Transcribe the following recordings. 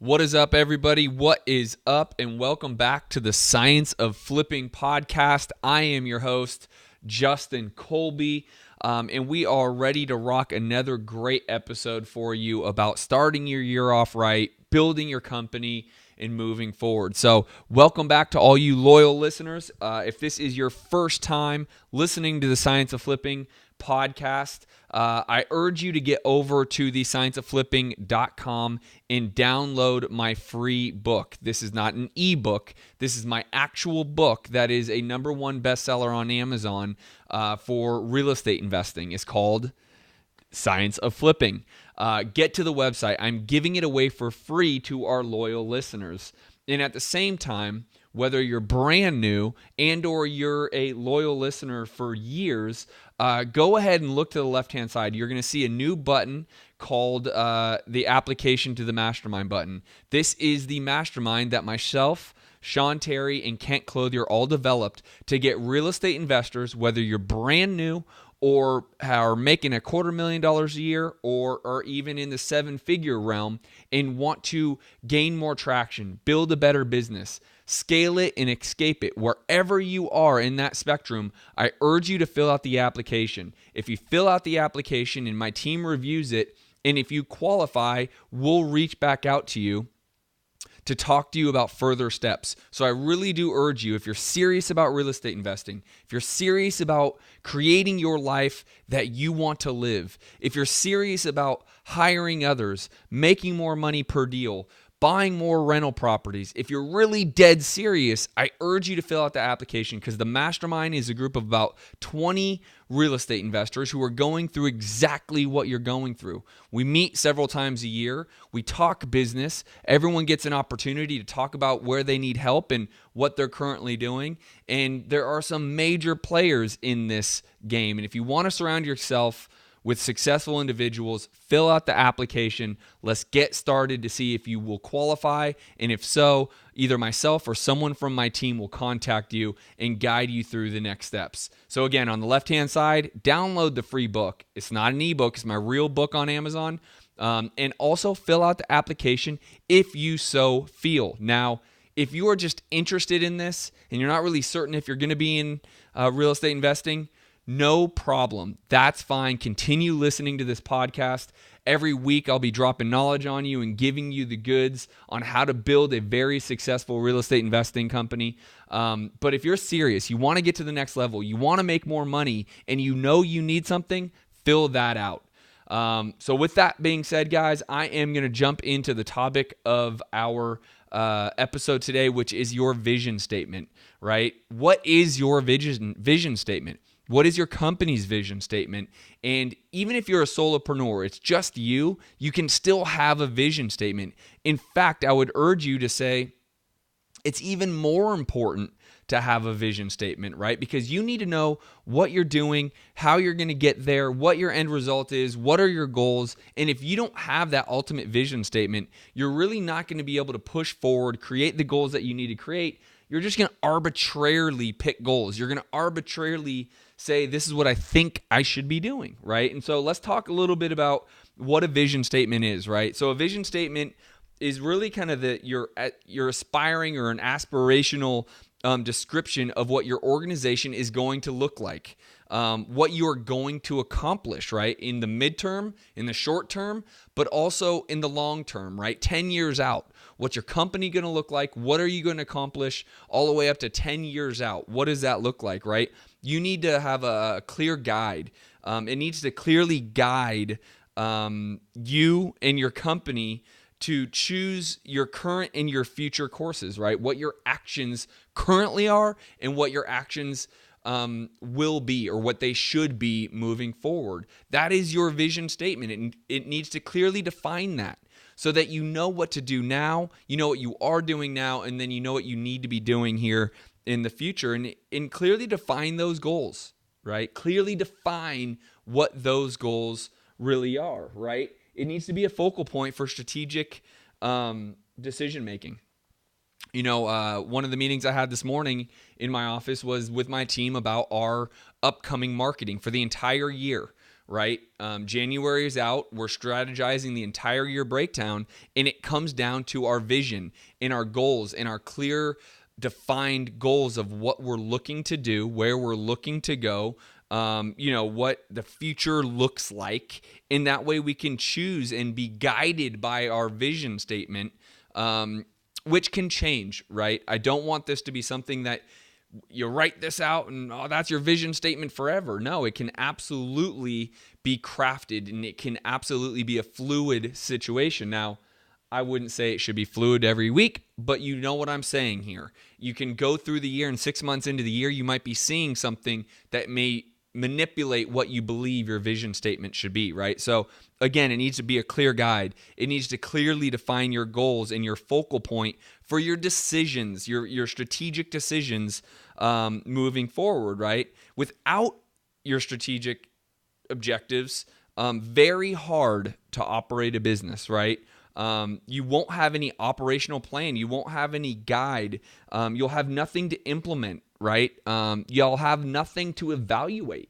What is up, everybody? What is up? And welcome back to the Science of Flipping podcast. I am your host, Justin Colby, and we are ready to rock another great episode for you about starting your year off right, building your company, and moving forward. So welcome back to all you loyal listeners. If this is your first time listening to the Science of Flipping podcast, I urge you to get over to thescienceofflipping.com and download my free book. This is not an ebook. This is my actual book that is a #1 bestseller on Amazon for real estate investing. It's called Science of Flipping. Get to the website. I'm giving it away for free to our loyal listeners. And at the same time, whether you're brand new and or you're a loyal listener for years, go ahead and look to the left-hand side. You're going to see a new button called the application to the mastermind button. This is the mastermind that myself, Sean Terry, and Kent Clothier all developed to get real estate investors, whether you're brand new or are making $250,000 a year or are even in the seven-figure realm and want to gain more traction, build a better business, scale it and escape it. Wherever you are in that spectrum, I urge you to fill out the application. If you fill out the application and my team reviews it, and if you qualify, we'll reach back out to you to talk to you about further steps. So I really do urge you, if you're serious about real estate investing, if you're serious about creating your life that you want to live, if you're serious about hiring others, making more money per deal, buying more rental properties, if you're really dead serious, I urge you to fill out the application, because the mastermind is a group of about 20 real estate investors who are going through exactly what you're going through. We meet several times a year. We talk business. Everyone gets an opportunity to talk about where they need help and what they're currently doing. And there are some major players in this game. And if you want to surround yourself with successful individuals, fill out the application. Let's get started to see if you will qualify. And if so, either myself or someone from my team will contact you and guide you through the next steps. So again, on the left-hand side, download the free book. It's not an ebook. It's my real book on Amazon. And also fill out the application if you so feel. Now, if you are just interested in this and you're not really certain if you're going to be in real estate investing, no problem. That's fine. Continue listening to this podcast. Every week I'll be dropping knowledge on you and giving you the goods on how to build a very successful real estate investing company. But if you're serious, you want to get to the next level, you want to make more money, and you know you need something, fill that out. So with that being said, guys, I am going to jump into the topic of our episode today, which is your vision statement, right? What is your vision statement? What is your company's vision statement? And even if you're a solopreneur, it's just you can still have a vision statement. In fact, I would urge you to say it's even more important to have a vision statement, right? Because you need to know what you're doing, how you're going to get there, what your end result is, what are your goals. And if you don't have that ultimate vision statement, you're really not going to be able to push forward, create the goals that you need to create. You're just going to arbitrarily pick goals. You're going to arbitrarily say, this is what I think I should be doing, right? And so let's talk a little bit about what a vision statement is, right? So a vision statement is really kind of your aspiring or an aspirational description of what your organization is going to look like, what you are going to accomplish, right? In the midterm, in the short term, but also in the long term, right? 10 years out. What's your company going to look like? What are you going to accomplish all the way up to 10 years out? What does that look like, right? You need to have a clear guide. It needs to clearly guide you and your company to choose your current and your future courses, right? What your actions currently are and what your actions will be, or what they should be moving forward. That is your vision statement. And it needs to clearly define that so that you know what to do now, you know what you are doing now, and then you know what you need to be doing here in the future, and clearly define those goals, right? Clearly define what those goals really are, right? It needs to be a focal point for strategic decision making. You know, one of the meetings I had this morning in my office was with my team about our upcoming marketing for the entire year, right? January is out. We're strategizing the entire year breakdown, and it comes down to our vision and our goals and our clear, defined goals of what we're looking to do, where we're looking to go, what the future looks like. In that way, we can choose and be guided by our vision statement, which can change, right? I don't want this to be something that you write this out and that's your vision statement forever. No, it can absolutely be crafted and it can absolutely be a fluid situation. Now, I wouldn't say it should be fluid every week, but you know what I'm saying here. You can go through the year, and 6 months into the year, you might be seeing something that may manipulate what you believe your vision statement should be, right? So again, it needs to be a clear guide. It needs to clearly define your goals and your focal point for your decisions, your strategic decisions moving forward, right? Without your strategic objectives, very hard to operate a business, right? You won't have any operational plan. You won't have any guide. You'll have nothing to implement, right? You'll have nothing to evaluate.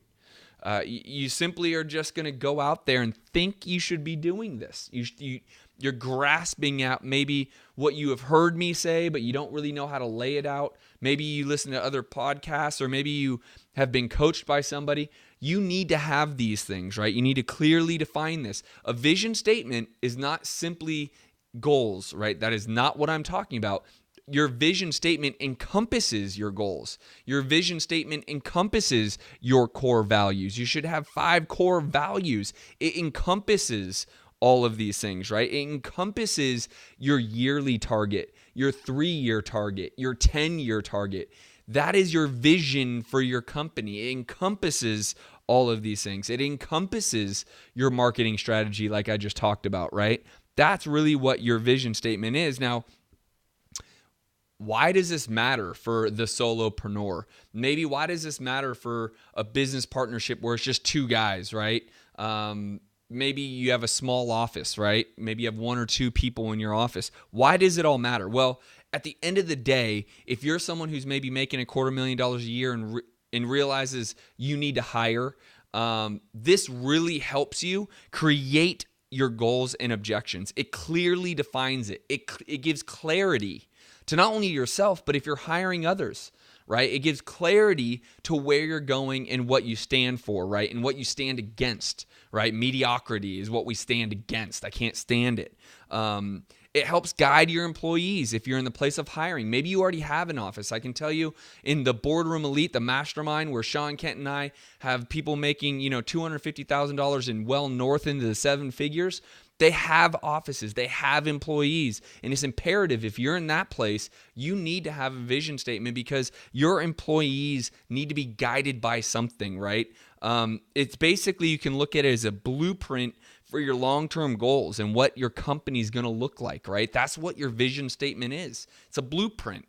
You simply are just going to go out there and think you should be doing this. You're grasping at maybe what you have heard me say, but you don't really know how to lay it out. Maybe you listen to other podcasts, or maybe you have been coached by somebody. You need to have these things, right? You need to clearly define this. A vision statement is not simply goals, right? That is not what I'm talking about. Your vision statement encompasses your goals. Your vision statement encompasses your core values. You should have 5 core values. It encompasses all of these things, right? It encompasses your yearly target, your 3-year target, your 10-year target. That is your vision for your company. It encompasses all of these things. It encompasses your marketing strategy like I just talked about, right? That's really what your vision statement is. Now, why does this matter for the solopreneur? Maybe why does this matter for a business partnership where it's just 2 guys, right? Maybe you have a small office, right? Maybe you have 1 or 2 people in your office. Why does it all matter? Well, at the end of the day, if you're someone who's maybe making $250,000 a year and realizes you need to hire, this really helps you create your goals and objections. It clearly defines it. It gives clarity to not only yourself, but if you're hiring others, right? It gives clarity to where you're going and what you stand for, right? And what you stand against, right? Mediocrity is what we stand against. I can't stand it. It helps guide your employees if you're in the place of hiring. Maybe you already have an office. I can tell you in the Boardroom Elite, the mastermind where Sean Kent and I have people making, $250,000 and well north into the 7 figures. They have offices, they have employees, and it's imperative if you're in that place, you need to have a vision statement because your employees need to be guided by something, right? It's basically, you can look at it as a blueprint for your long-term goals and what your company's going to look like, right? That's what your vision statement is. It's a blueprint,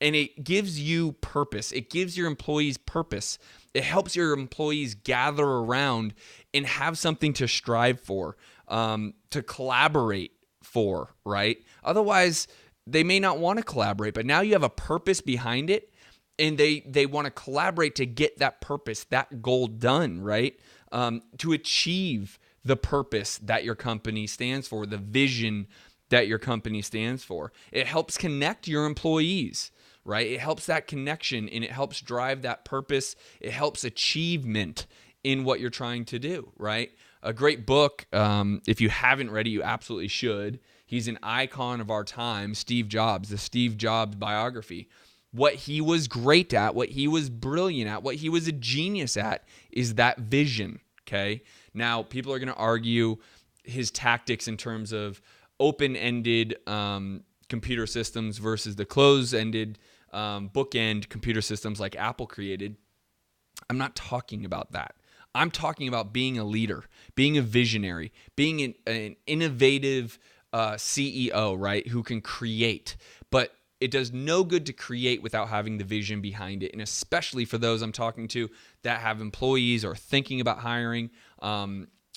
and it gives you purpose. It gives your employees purpose. It helps your employees gather around and have something to strive for, to collaborate for, right? Otherwise, they may not want to collaborate, but now you have a purpose behind it, and they want to collaborate to get that purpose, that goal done, right? To achieve the purpose that your company stands for, the vision that your company stands for. It helps connect your employees, right? It helps that connection, and it helps drive that purpose. It helps achievement in what you're trying to do, right? A great book, if you haven't read it, you absolutely should. He's an icon of our time, Steve Jobs, the Steve Jobs biography. What he was great at, what he was brilliant at, what he was a genius at is that vision, okay? Now, people are going to argue his tactics in terms of open-ended computer systems versus the closed-ended bookend computer systems like Apple created. I'm not talking about that. I'm talking about being a leader, being a visionary, being an innovative CEO, right, who can create. But it does no good to create without having the vision behind it. And especially for those I'm talking to that have employees or thinking about hiring,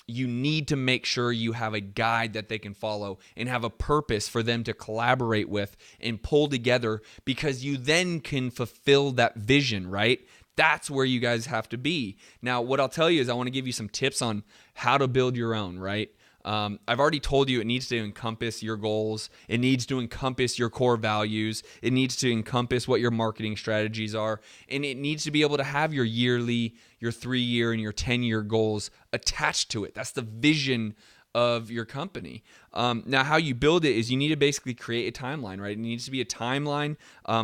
you need to make sure you have a guide that they can follow and have a purpose for them to collaborate with and pull together, because you then can fulfill that vision, right? That's where you guys have to be. Now, what I'll tell you is I want to give you some tips on how to build your own, right? I've already told you it needs to encompass your goals. It needs to encompass your core values. It needs to encompass what your marketing strategies are. And it needs to be able to have your yearly, your 3-year, and your 10-year goals attached to it. That's the vision of your company. Now, how you build it is you need to basically create a timeline, right? It needs to be a timeline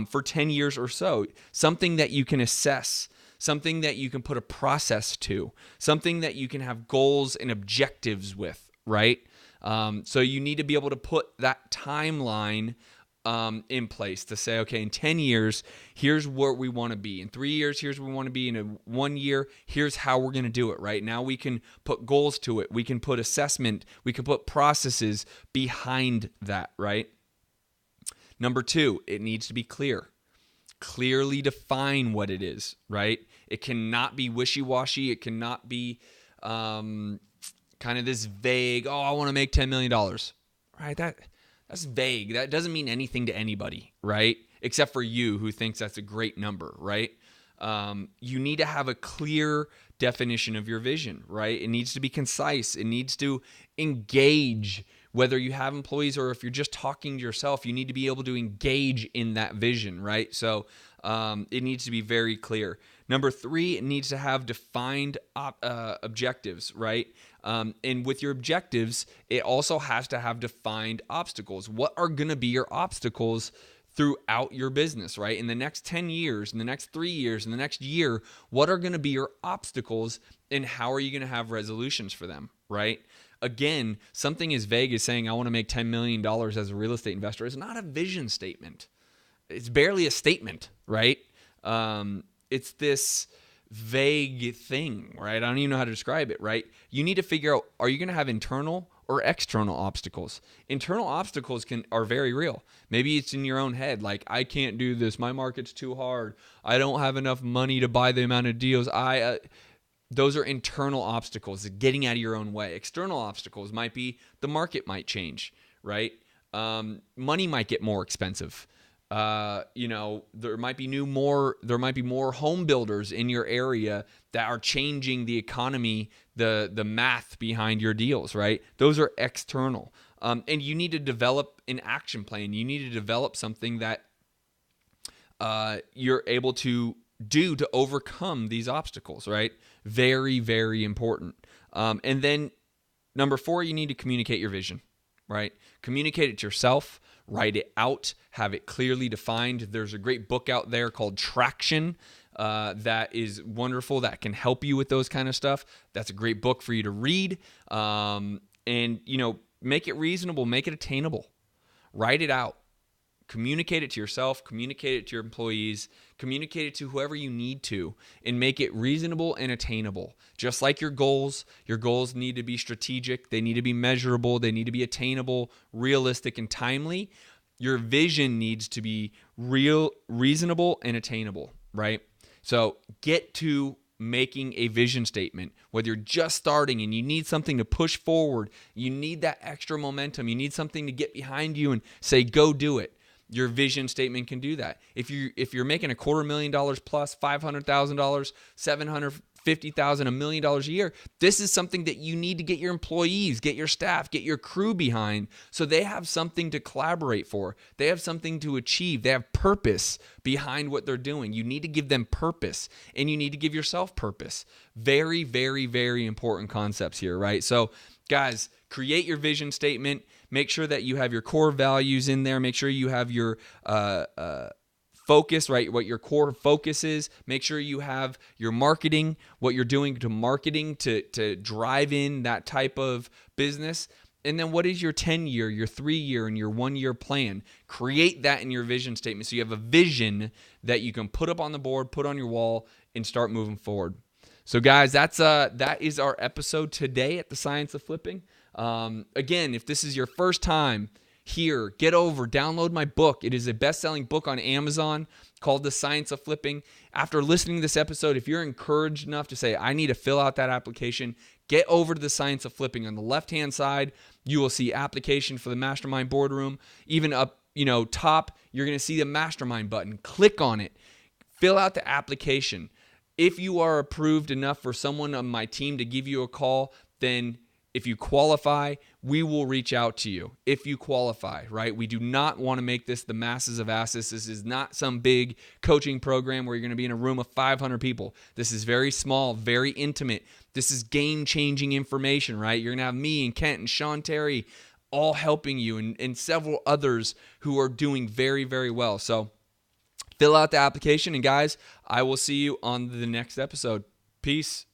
for 10 years or so, something that you can assess, something that you can put a process to, something that you can have goals and objectives with, right? So you need to be able to put that timeline in place to say, okay, in 10 years, here's where we want to be. In 3 years, here's where we want to be. In 1 year, here's how we're going to do it, right? Now we can put goals to it. We can put assessment. We can put processes behind that, right? Number 2, it needs to be clear. Clearly define what it is, right? It cannot be wishy-washy. It cannot be kind of this vague, I want to make $10 million, right? That's vague. That doesn't mean anything to anybody, right? Except for you who thinks that's a great number, right? You need to have a clear definition of your vision, right? It needs to be concise. It needs to engage. Whether you have employees or if you're just talking to yourself, you need to be able to engage in that vision, right? So it needs to be very clear. Number 3, it needs to have defined objectives, right? And with your objectives, it also has to have defined obstacles. What are going to be your obstacles throughout your business, right? In the next 10 years, in the next 3 years, in the next year, what are going to be your obstacles and how are you going to have resolutions for them, right? Again, something as vague as saying, I want to make $10 million as a real estate investor is not a vision statement. It's barely a statement, right? It's this vague thing, right? I don't even know how to describe it, right? You need to figure out, are you going to have internal or external obstacles? Internal obstacles are very real. Maybe it's in your own head, like, I can't do this. My market's too hard. I don't have enough money to buy the amount of deals. Those are internal obstacles, getting out of your own way. External obstacles might be the market might change, right? Money might get more expensive. There might be more home builders in your area that are changing the economy, the math behind your deals, right? Those are external. And you need to develop an action plan. You need to develop something that you're able to do to overcome these obstacles, right? Very, very important. And then number 4, you need to communicate your vision, right? Communicate it to yourself. Write it out, have it clearly defined. There's a great book out there called Traction that is wonderful, that can help you with those kind of stuff. That's a great book for you to read. And, make it reasonable, make it attainable. Write it out. Communicate it to yourself, communicate it to your employees, communicate it to whoever you need to, and make it reasonable and attainable. Just like your goals need to be strategic, they need to be measurable, they need to be attainable, realistic, and timely. Your vision needs to be reasonable, and attainable, right? So get to making a vision statement. Whether you're just starting and you need something to push forward, you need that extra momentum, you need something to get behind you and say, go do it. Your vision statement can do that. If you're making $250,000 plus, $500,000, $750,000, $1 million a year, this is something that you need to get your employees, get your staff, get your crew behind, so they have something to collaborate for. They have something to achieve. They have purpose behind what they're doing. You need to give them purpose, and you need to give yourself purpose. Very, very, very important concepts here, right? So, guys, create your vision statement. Make sure that you have your core values in there. Make sure you have your focus, right? What your core focus is. Make sure you have your marketing, what you're doing to marketing to drive in that type of business. And then what is your 10-year, your 3-year, and your 1-year plan? Create that in your vision statement so you have a vision that you can put up on the board, put on your wall, and start moving forward. So guys, that is our episode today at The Science of Flipping. Again, if this is your first time here, get over, download my book. It is a best-selling book on Amazon called The Science of Flipping. After listening to this episode, if you're encouraged enough to say, I need to fill out that application, get over to The Science of Flipping. On the left-hand side, you will see application for the Mastermind Boardroom. Even up, top, you're going to see the Mastermind button. Click on it. Fill out the application. If you are approved enough for someone on my team to give you a call, then if you qualify, we will reach out to you if you qualify, right? We do not want to make this the masses of asses. This is not some big coaching program where you're going to be in a room of 500 people. This is very small, very intimate. This is game-changing information, right? You're going to have me and Kent and Sean Terry all helping you, and several others who are doing very, very well. So fill out the application, and guys, I will see you on the next episode. Peace.